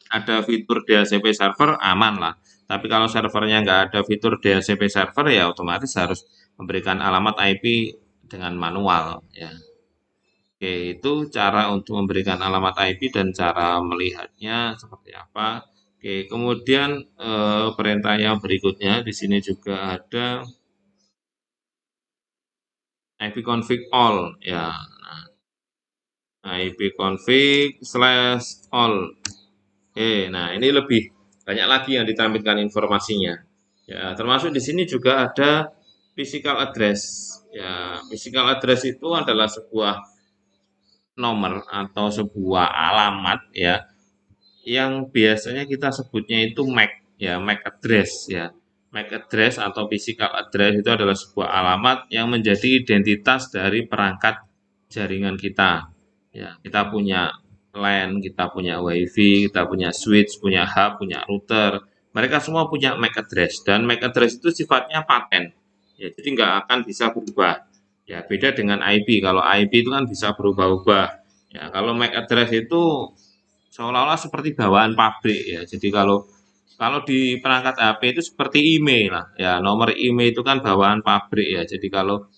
ada fitur DHCP server aman lah. Tapi kalau servernya nggak ada fitur DHCP server ya otomatis harus memberikan alamat IP dengan manual ya. Oke, itu cara untuk memberikan alamat IP dan cara melihatnya seperti apa. Oke, kemudian perintah yang berikutnya di sini juga ada ipconfig all ya. Nah, ipconfig slash all. Oke, nah ini lebih banyak lagi yang ditampilkan informasinya. Ya, termasuk di sini juga ada physical address. Ya, physical address itu adalah sebuah nomor atau sebuah alamat ya yang biasanya kita sebutnya itu MAC ya, MAC address ya. MAC address atau physical address itu adalah sebuah alamat yang menjadi identitas dari perangkat jaringan kita. Ya, kita punya LAN, kita punya WiFi, kita punya switch, punya hub, punya router. Mereka semua punya MAC address dan MAC address itu sifatnya paten. Ya, jadi nggak akan bisa berubah. Ya, beda dengan IP. Kalau IP itu kan bisa berubah-ubah. Ya, kalau MAC address itu seolah-olah seperti bawaan pabrik ya. Jadi kalau kalau di perangkat HP itu seperti email lah. Ya, nomor email itu kan bawaan pabrik ya. Jadi kalau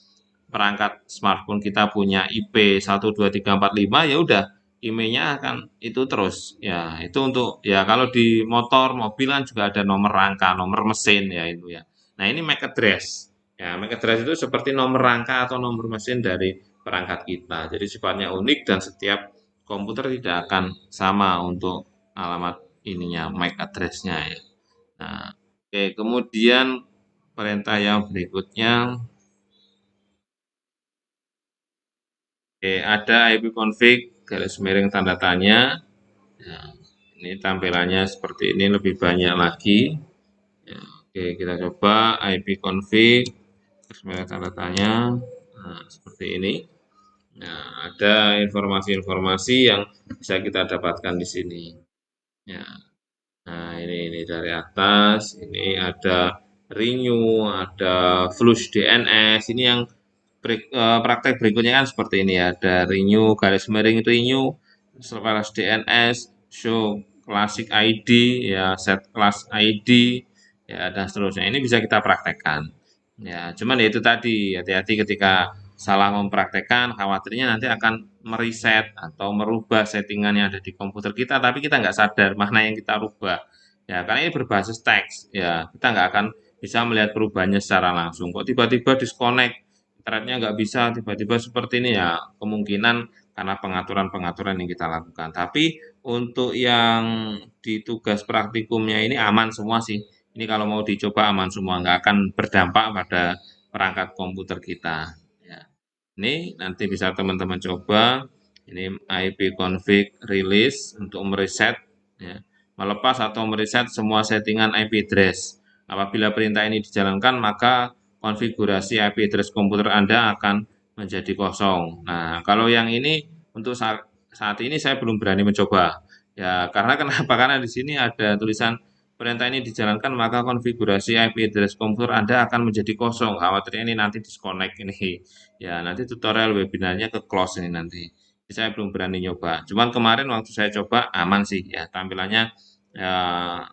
perangkat smartphone kita punya IP 12345 ya udah emailnya akan itu terus. Ya, itu untuk ya kalau di motor, mobil kan juga ada nomor rangka, nomor mesin ya itu ya. Nah, ini MAC address. Ya, MAC address itu seperti nomor rangka atau nomor mesin dari perangkat kita. Jadi sifatnya unik dan setiap komputer tidak akan sama untuk alamat ininya, MAC address-nya ya. Nah, oke, kemudian perintah yang berikutnya, oke, ada ipconfig garis miring tanda tanya. Ya, Ini tampilannya seperti ini, lebih banyak lagi. Ya, oke, kita coba ipconfig, terus tanda tanya. Nah, seperti ini. Nah, ada informasi-informasi yang bisa kita dapatkan di sini. Ya, nah ini dari atas. Ini ada renew, ada flush DNS. Ini yang praktek berikutnya kan seperti ini ya. Ada renew, garis miring renew, slash DNS, show classic ID, ya set class ID, ya dan seterusnya. Ini bisa kita praktekkan. Ya, cuman ya itu tadi, hati-hati ketika salah mempraktekkan, khawatirnya nanti akan mereset atau merubah settingan yang ada di komputer kita, tapi kita nggak sadar mana yang kita rubah. Ya, karena ini berbasis teks, ya kita nggak akan bisa melihat perubahannya secara langsung. Kok tiba-tiba disconnect, internetnya nggak bisa, tiba-tiba seperti ini ya, kemungkinan karena pengaturan-pengaturan yang kita lakukan. Tapi untuk yang di tugas praktikumnya ini aman semua sih. Ini kalau mau dicoba aman semua, nggak akan berdampak pada perangkat komputer kita. Ya. Ini nanti bisa teman-teman coba. Ini ipconfig release untuk mereset, ya, melepas atau mereset semua settingan IP address. Apabila perintah ini dijalankan, maka konfigurasi IP address komputer Anda akan menjadi kosong. Nah, kalau yang ini untuk saat ini saya belum berani mencoba. Ya, karena kenapa? Karena di sini ada tulisan perintah ini dijalankan, maka konfigurasi IP address komputer Anda akan menjadi kosong. Khawatirnya ini nanti disconnect ini. Ya, nanti tutorial webinarnya ke close ini nanti. Jadi saya belum berani nyoba. Cuman kemarin waktu saya coba aman sih ya, tampilannya ya,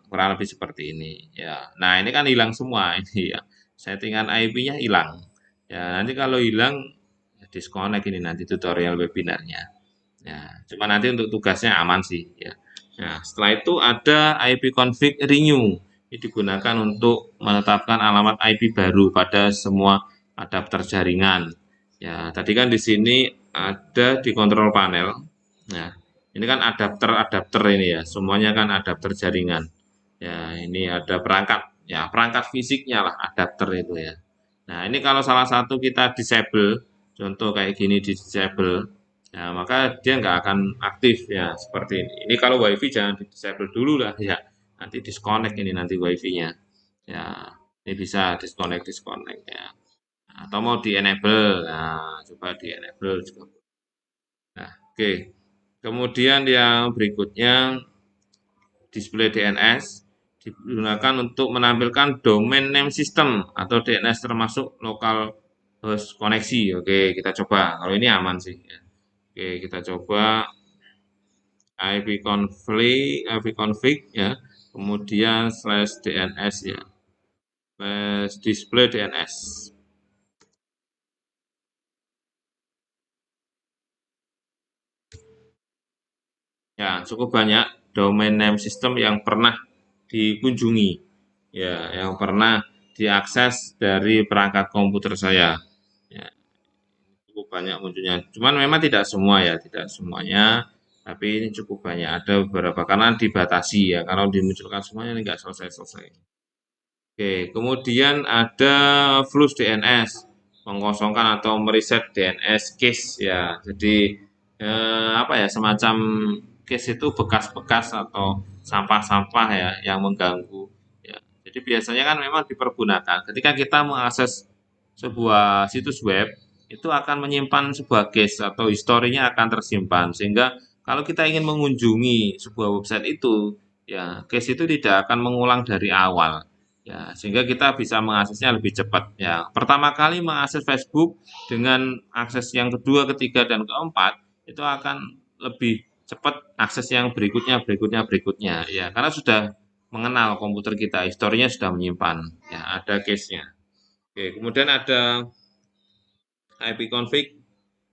kurang lebih seperti ini. Ya, nah ini kan hilang semua ini ya. Settingan IP-nya hilang. Ya, nanti kalau hilang ya disconnect ini nanti tutorial webinarnya. Ya, cuma nanti untuk tugasnya aman sih ya. Nah, setelah itu ada ipconfig renew. Ini digunakan untuk menetapkan alamat IP baru pada semua adapter jaringan. Ya, tadi kan di sini ada di kontrol panel. Nah, ini kan adapter-adapter ini ya, semuanya kan adapter jaringan. Ya, ini ada perangkat, ya perangkat fisiknya lah adapter itu ya. Nah, ini kalau salah satu kita disable, contoh kayak gini di disable, ya maka dia nggak akan aktif ya seperti ini. Ini kalau WiFi jangan di disable dulu lah ya, nanti disconnect ini nanti WiFi-nya. Ya, ini bisa disconnect disconnect ya. Atau mau di enable, nah coba di enable juga. Nah, oke. Kemudian yang berikutnya display DNS digunakan untuk menampilkan domain name system atau DNS termasuk local host koneksi. Oke, kita coba. Kalau ini aman sih. Ya. Oke, kita coba ipconfig ya. Kemudian slash DNS ya. Slash display DNS. Ya, cukup banyak domain name system yang pernah dikunjungi. Ya, yang pernah diakses dari perangkat komputer saya. Ya, cukup banyak munculnya. Cuman memang tidak semua ya, tidak semuanya. Tapi ini cukup banyak. Ada beberapa karena dibatasi ya. Kalau dimunculkan semuanya ini nggak selesai-selesai. Oke, kemudian ada flush DNS, mengosongkan atau mereset DNS case ya. Jadi apa ya semacam case itu bekas-bekas atau sampah-sampah ya yang mengganggu. Ya. Jadi biasanya kan memang dipergunakan. Ketika kita mengakses sebuah situs web, itu akan menyimpan sebuah case atau historinya akan tersimpan sehingga kalau kita ingin mengunjungi sebuah website itu, ya case itu tidak akan mengulang dari awal. Ya, sehingga kita bisa mengaksesnya lebih cepat. Ya, pertama kali mengakses Facebook dengan akses yang kedua, ketiga, dan keempat itu akan lebih cepat akses yang berikutnya, berikutnya, berikutnya. Ya, karena sudah mengenal komputer kita, historinya sudah menyimpan. Ya, ada case-nya. Oke, kemudian ada ipconfig,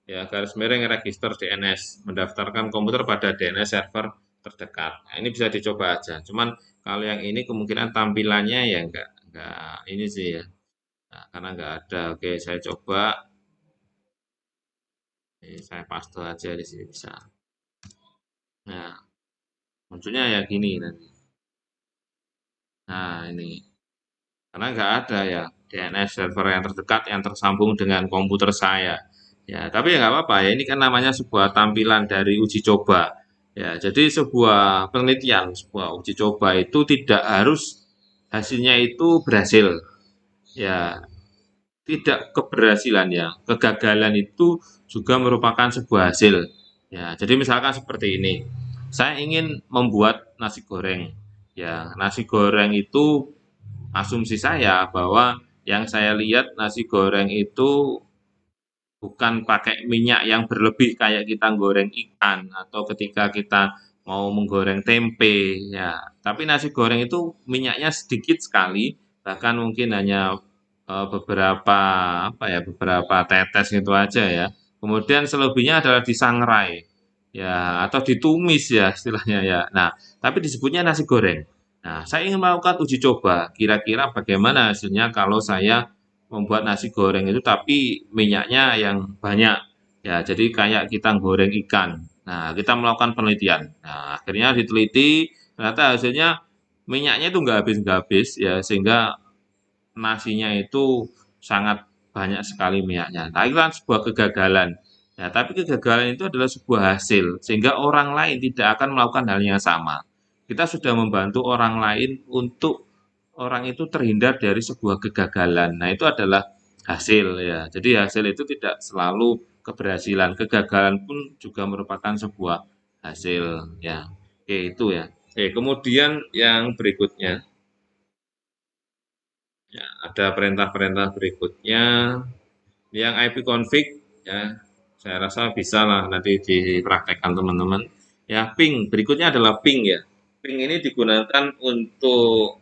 ya garis miring register DNS, mendaftarkan komputer pada DNS server terdekat. Nah, ini bisa dicoba aja. Cuman kalau yang ini kemungkinan tampilannya ya enggak ini sih ya. Nah, karena enggak ada. Oke, saya coba. Ini saya paste aja di sini bisa. Nah, munculnya ya gini nanti. Nah, ini karena enggak ada ya DNS server yang terdekat yang tersambung dengan komputer saya. Ya, tapi ya nggak apa-apa ya. Ini kan namanya sebuah tampilan dari uji coba. Ya, jadi sebuah penelitian, sebuah uji coba itu tidak harus hasilnya itu berhasil. Ya, tidak keberhasilan ya, kegagalan itu juga merupakan sebuah hasil. Ya, jadi misalkan seperti ini. Saya ingin membuat nasi goreng. Ya, nasi goreng itu asumsi saya bahwa yang saya lihat nasi goreng itu bukan pakai minyak yang berlebih kayak kita goreng ikan atau ketika kita mau menggoreng tempe ya. Tapi nasi goreng itu minyaknya sedikit sekali, bahkan mungkin hanya beberapa apa ya, beberapa tetes gitu aja ya. Kemudian selebihnya adalah disangrai ya atau ditumis ya istilahnya ya. Nah, tapi disebutnya nasi goreng. Nah, saya ingin melakukan uji coba, kira-kira bagaimana hasilnya kalau saya membuat nasi goreng itu tapi minyaknya yang banyak. Ya, jadi kayak kita goreng ikan. Nah, kita melakukan penelitian. Nah, akhirnya diteliti, ternyata hasilnya minyaknya itu nggak habis ya, sehingga nasinya itu sangat banyak sekali minyaknya. Nah, itu kan sebuah kegagalan. Ya, tapi kegagalan itu adalah sebuah hasil, sehingga orang lain tidak akan melakukan hal yang sama. Kita sudah membantu orang lain untuk orang itu terhindar dari sebuah kegagalan. Nah, itu adalah hasil ya. Jadi hasil itu tidak selalu keberhasilan. Kegagalan pun juga merupakan sebuah hasil ya. Oke, itu ya. Oke, kemudian yang berikutnya ya, ada perintah-perintah berikutnya yang IP config ya. Saya rasa bisa lah nanti dipraktekkan teman-teman. Ya, ping. Berikutnya adalah ping ya. Ping ini digunakan untuk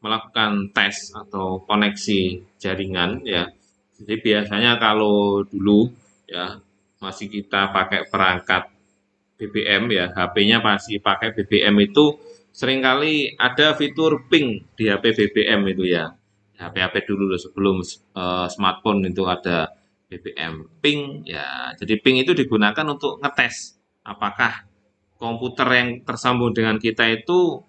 melakukan tes atau koneksi jaringan ya. Jadi biasanya kalau dulu ya masih kita pakai perangkat BBM ya, HP-nya masih pakai BBM itu seringkali ada fitur ping di HP BBM itu ya. HP-HP dulu sebelum smartphone itu ada BBM ping ya. Jadi ping itu digunakan untuk ngetes apakah komputer yang tersambung dengan kita itu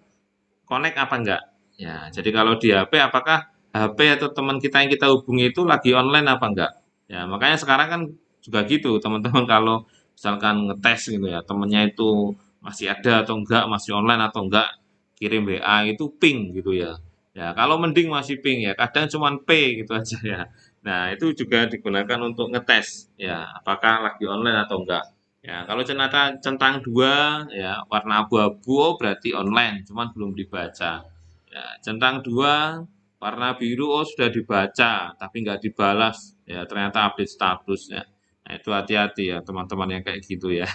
connect apa enggak. Ya, jadi kalau di HP apakah HP atau teman kita yang kita hubungi itu lagi online apa enggak. Ya, makanya sekarang kan juga gitu, teman-teman kalau misalkan ngetes gitu ya, temennya itu masih ada atau enggak, masih online atau enggak, kirim WA itu ping gitu ya. Ya, kalau mending masih ping ya, kadang cuman P gitu aja ya. Nah, itu juga digunakan untuk ngetes ya, apakah lagi online atau enggak. Ya, kalau centang dua ya warna abu-abu oh berarti online, cuman belum dibaca. Ya, centang dua warna biru oh sudah dibaca tapi nggak dibalas. Ya, ternyata update status ya. Nah, itu hati-hati ya teman-teman yang kayak gitu ya.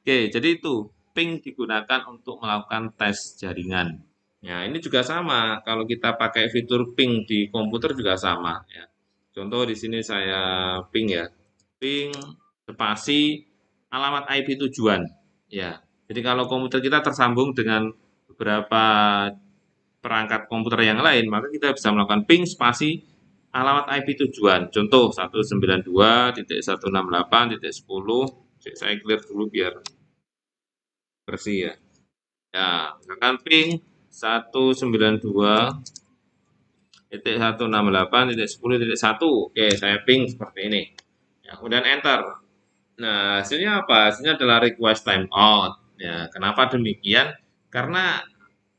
Oke, jadi itu ping digunakan untuk melakukan tes jaringan. Ya, ini juga sama. Kalau kita pakai fitur ping di komputer juga sama ya. Contoh di sini saya ping ya. Ping spasi alamat IP tujuan. Ya. Jadi kalau komputer kita tersambung dengan beberapa perangkat komputer yang lain, maka kita bisa melakukan ping spasi alamat IP tujuan. Contoh 192.168.10. Saya clear dulu biar bersih ya. Ya, misalkan ping 192.168.10.1. Oke, saya ping seperti ini. Ya, kemudian enter. Nah, hasilnya apa? Hasilnya adalah request timeout. Ya, kenapa demikian? Karena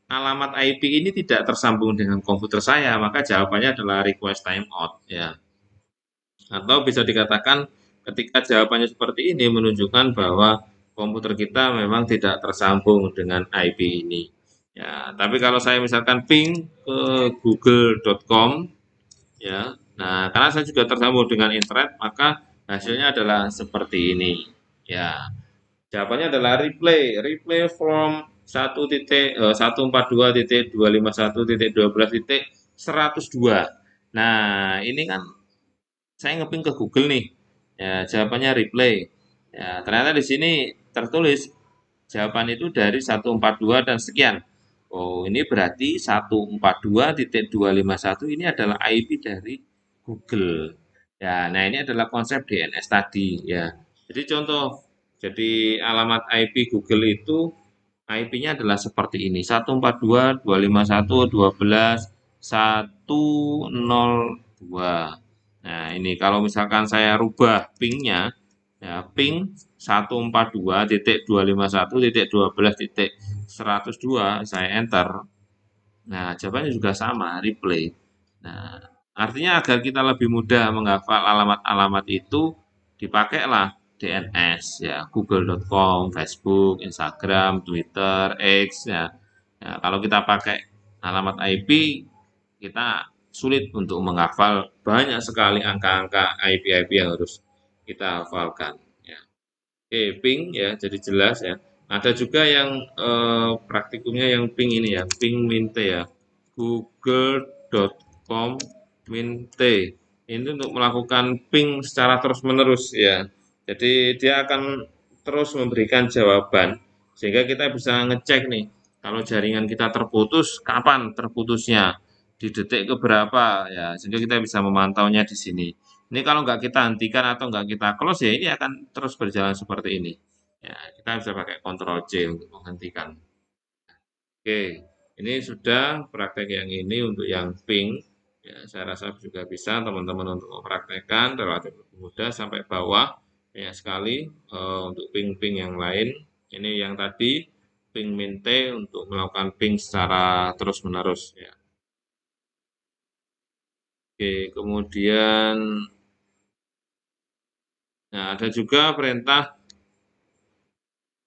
alamat IP ini tidak tersambung dengan komputer saya, maka jawabannya adalah request timeout. Ya, atau bisa dikatakan ketika jawabannya seperti ini menunjukkan bahwa komputer kita memang tidak tersambung dengan IP ini. Ya, tapi kalau saya misalkan ping ke google.com ya. Nah, karena saya juga tersambung dengan internet, maka hasilnya adalah seperti ini. Ya, jawabannya adalah replay from 1.142.251.12.102. Nah, ini kan saya ngeping ke Google nih. Ya, jawabannya replay. Ya, ternyata di sini tertulis jawaban itu dari 142 dan sekian. Oh, ini berarti 142.251 ini adalah IP dari Google. Ya, nah ini adalah konsep DNS tadi ya. Jadi contoh, jadi alamat IP Google itu IP-nya adalah seperti ini, 142.251.12.102. Nah, ini kalau misalkan saya rubah ping-nya Ya, ping 142.251.12.102, saya enter. Nah, jawabannya juga sama, replay. Nah, artinya agar kita lebih mudah menghafal alamat-alamat itu, dipakailah DNS ya, google.com, Facebook, Instagram, Twitter, X ya. Ya, kalau kita pakai alamat IP, kita sulit untuk menghafal banyak sekali angka-angka IP-IP yang harus kita hafalkan. Ya. Oke, ping ya, jadi jelas ya. Ada juga yang praktikumnya yang ping ini ya, ping minte ya, google.com minte. Ini untuk melakukan ping secara terus-menerus ya. Jadi dia akan terus memberikan jawaban sehingga kita bisa ngecek nih kalau jaringan kita terputus, kapan terputusnya, di detik keberapa ya, sehingga kita bisa memantaunya di sini. Ini kalau nggak kita hentikan atau nggak kita close ya ini akan terus berjalan seperti ini. Ya, kita bisa pakai Ctrl C untuk menghentikan. Oke, ini sudah praktek yang ini untuk yang ping. Ya, saya rasa juga bisa teman-teman untuk mempraktekkan relatif mudah sampai bawah. Banyak sekali untuk ping-ping yang lain. Ini yang tadi ping minte untuk melakukan ping secara terus-menerus. Ya. Oke, kemudian nah, ada juga perintah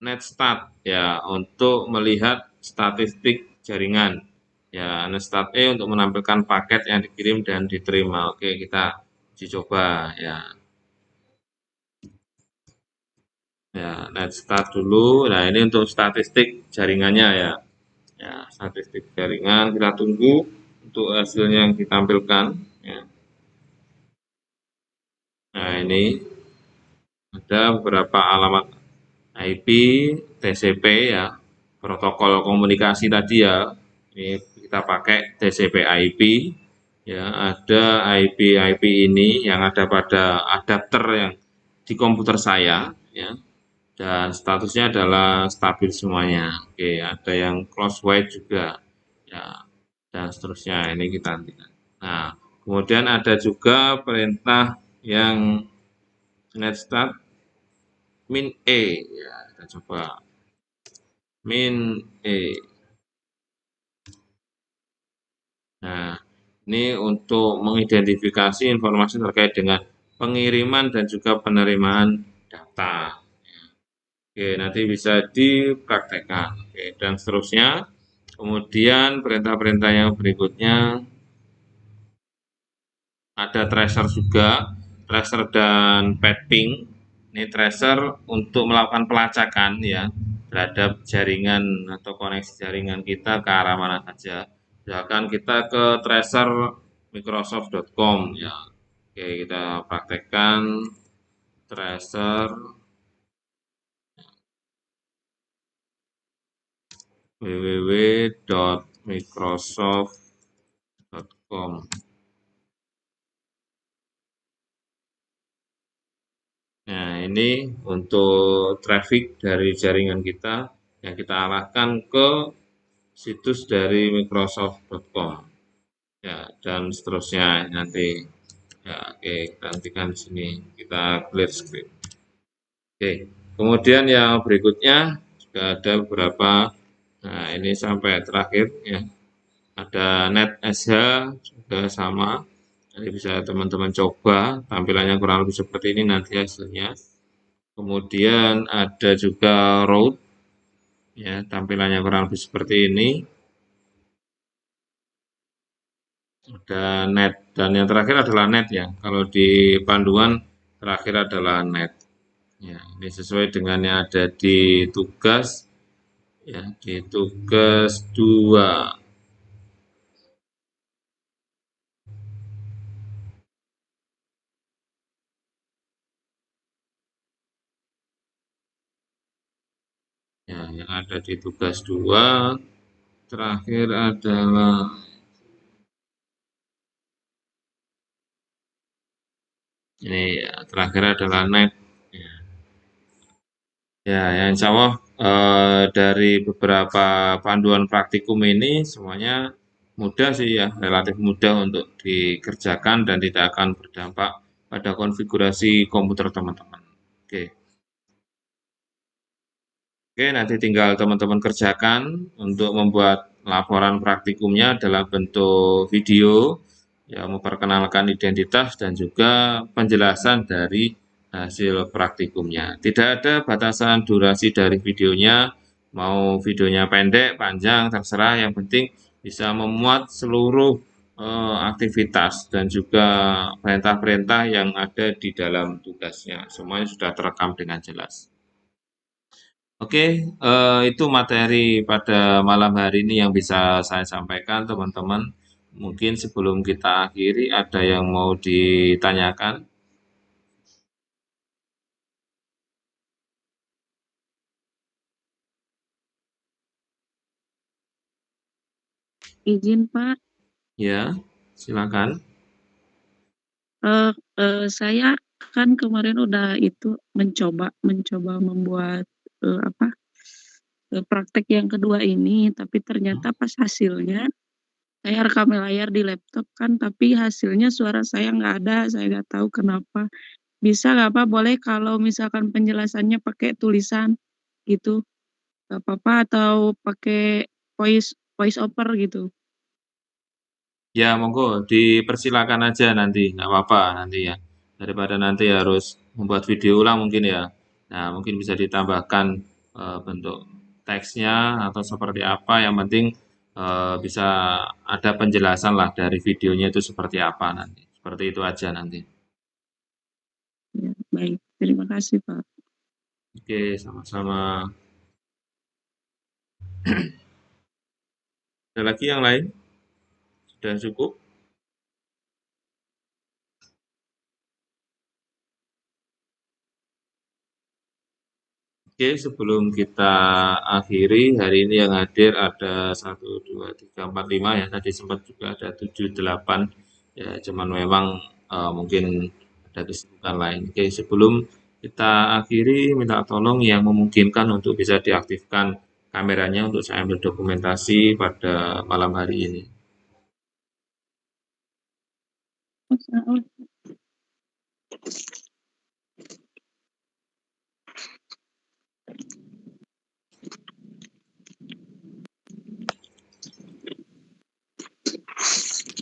netstat ya untuk melihat statistik jaringan. Ya, netstat E untuk menampilkan paket yang dikirim dan diterima. Oke, kita uji coba ya. Ya, netstat dulu. Nah, ini untuk statistik jaringannya ya. Ya, statistik jaringan kita tunggu untuk hasilnya yang ditampilkan ya. Nah, ini ada beberapa alamat IP, TCP ya, protokol komunikasi tadi ya. Ini kita pakai TCP IP ya, ada IP ini yang ada pada adapter yang di komputer saya ya. Dan statusnya adalah stabil semuanya. Oke, ada yang close wide juga ya, dan seterusnya. Ini kita hentikan. Nah, kemudian ada juga perintah yang netstat min E ya, kita coba min E. Nah, ini untuk mengidentifikasi informasi terkait dengan pengiriman dan juga penerimaan data. Oke, nanti bisa dipraktekkan. Oke, dan seterusnya. Kemudian perintah-perintah yang berikutnya ada tracer juga, tracer dan padding. Ini tracer untuk melakukan pelacakan ya terhadap jaringan atau koneksi jaringan kita ke arah mana saja. Misalkan kita ke tracer microsoft.com ya. Oke, kita praktekkan tracer www.microsoft.com. Nah, ini untuk traffic dari jaringan kita yang kita arahkan ke situs dari microsoft.com. Ya, dan seterusnya nanti. Ya, oke, kita hentikan di sini. Kita clear screen. Oke, kemudian yang berikutnya juga ada beberapa. Nah, ini sampai terakhir ya. Ada NetSH juga sama. Jadi bisa teman-teman coba. Tampilannya kurang lebih seperti ini nanti hasilnya. Kemudian ada juga road, ya tampilannya kurang lebih seperti ini. Ada net dan yang terakhir adalah net ya. Kalau di panduan terakhir adalah net. Ya, ini sesuai dengan yang ada di tugas ya, di tugas 2. Ya, yang ada di tugas 2 terakhir adalah ini ya, terakhir adalah net. Ya, ya, yang insya Allah dari beberapa panduan praktikum ini semuanya mudah sih ya, relatif mudah untuk dikerjakan dan tidak akan berdampak pada konfigurasi komputer teman-teman. Oke. Oke, nanti tinggal teman-teman kerjakan untuk membuat laporan praktikumnya dalam bentuk video, ya memperkenalkan identitas dan juga penjelasan dari hasil praktikumnya. Tidak ada batasan durasi dari videonya, mau videonya pendek, panjang, terserah. Yang penting bisa memuat seluruh aktivitas dan juga perintah-perintah yang ada di dalam tugasnya. Semuanya sudah terekam dengan jelas. Oke, itu materi pada malam hari ini yang bisa saya sampaikan, teman-teman. Mungkin sebelum kita akhiri, ada yang mau ditanyakan? Izin Pak, Ya, silakan. eh, saya kan kemarin udah itu mencoba membuat apa praktek yang kedua ini, tapi ternyata pas hasilnya saya rekam layar di laptop kan, tapi hasilnya suara saya nggak ada, saya nggak tahu kenapa. Bisa nggak Pak? Boleh kalau misalkan penjelasannya pakai tulisan gitu, nggak apa-apa atau pakai voice voice over gitu. Ya, monggo dipersilakan aja nanti, nggak apa-apa nanti ya. Daripada nanti harus membuat video ulang mungkin ya. Nah, mungkin bisa ditambahkan bentuk teksnya atau seperti apa. Yang penting bisa ada penjelasan lah dari videonya itu seperti apa nanti. Seperti itu aja nanti. Ya, baik. Terima kasih Pak. Oke, sama-sama. Ada lagi yang lain? Sudah cukup? Oke, sebelum kita akhiri, hari ini yang hadir ada 1, 2, 3, 4, 5 ya. Tadi sempat juga ada 7, 8. Ya, cuman memang mungkin ada kesibukan lain. Oke, sebelum kita akhiri, minta tolong yang memungkinkan untuk bisa diaktifkan kameranya untuk saya ambil dokumentasi pada malam hari ini.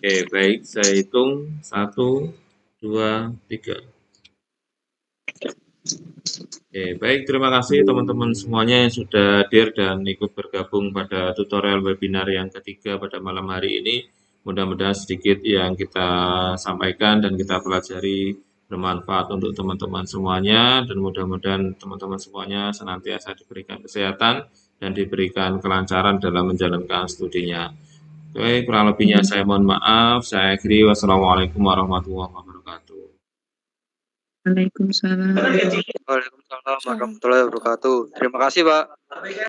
Oke, baik. Saya hitung. 1, 2, 3. Oke, baik. Terima kasih teman-teman semuanya yang sudah hadir dan ikut bergabung pada tutorial webinar yang ketiga pada malam hari ini. Mudah-mudahan sedikit yang kita sampaikan dan kita pelajari bermanfaat untuk teman-teman semuanya dan mudah-mudahan teman-teman semuanya senantiasa diberikan kesehatan dan diberikan kelancaran dalam menjalankan studinya. Oke, kurang lebihnya saya mohon maaf. Saya akhiri. Wassalamualaikum warahmatullahi wabarakatuh. Waalaikumsalam. Waalaikumsalam warahmatullahi wabarakatuh. Terima kasih, Pak.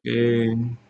Oke.